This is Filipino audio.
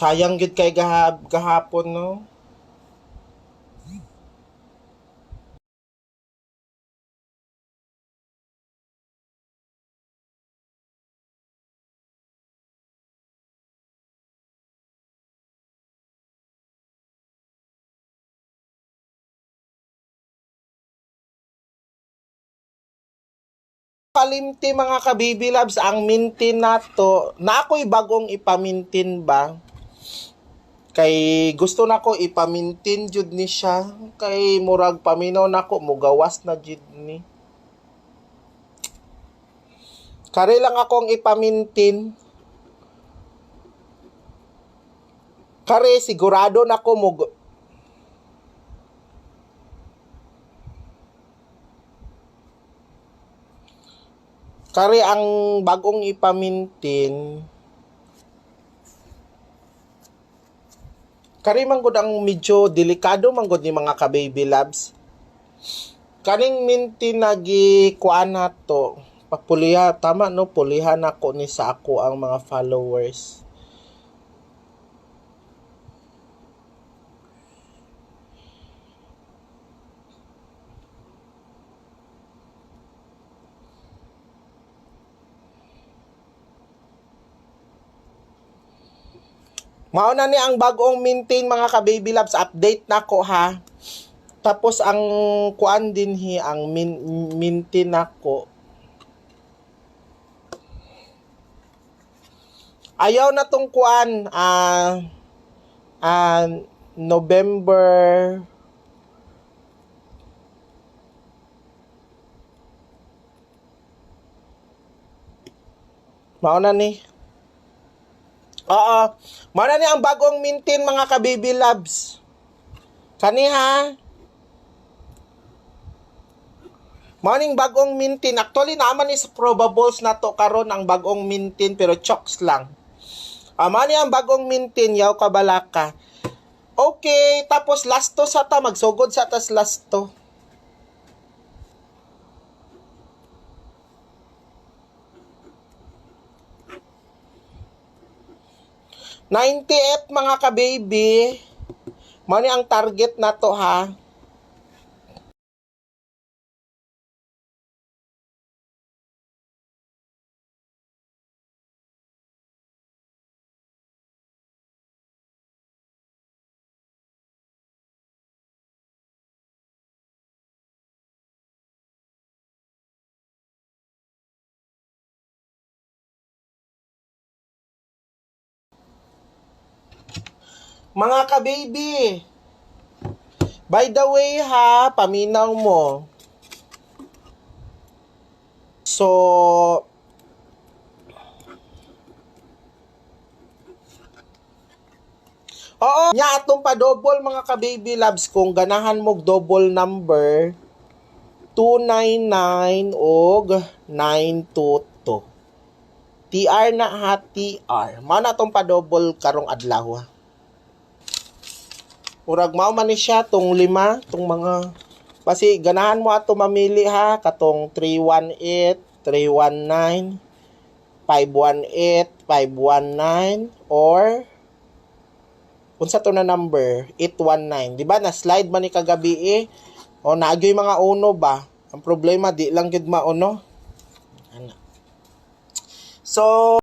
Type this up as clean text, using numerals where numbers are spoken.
Sayang gid kay gahapon no. Kalimti mga ka-baby loves ang mintin nato na ako'y bagong ipamintin ba kay gusto nako ipamintin jud ni siya kay murag paminaw nako mugawas na jud ni kare lang akong ipamintin kare sigurado nako kare ang bagong ipamintin kare man gud ang medyo delikado man gud ni mga ka-baby loves kaning mintin nagi kuan nato papuliha tama no pulihan ako ni sa ako ang mga followers. Mao na ni ang bagong maintain mga ka-baby loves, update nako ha. Tapos ang kuan din ang maintain nako. Ayaw na tong kuan November mao na ni. Oo. Mao ni ang bagong maintain mga ka-baby loves. Kani ha. Mao ning bagong maintain. Actually naman is probables na to karon ang bagong maintain pero chokes lang. Mao ni ang bagong maintain yaw kabalaka. Okay, tapos last to sa ta magsugod sa tas last to. 98 mga ka-baby. Mao ni ang target na to ha. Mga ka-baby, by the way ha, paminaw mo. So, oo, nya atong pa double mga ka-baby loves kung ganahan mo double number 299 og 922. TR na ha, TR. Mao na atong pa double karong adlaw ha. Murag mao man ni siya tong 5 tong mga kasi ganahan mo ato mamili ha katong 318, 319, 518, 519 or unsa to na number 819 di ba na slide man ni kagabi o naagyoy mga uno ba ang problema di lang gid mauno ana so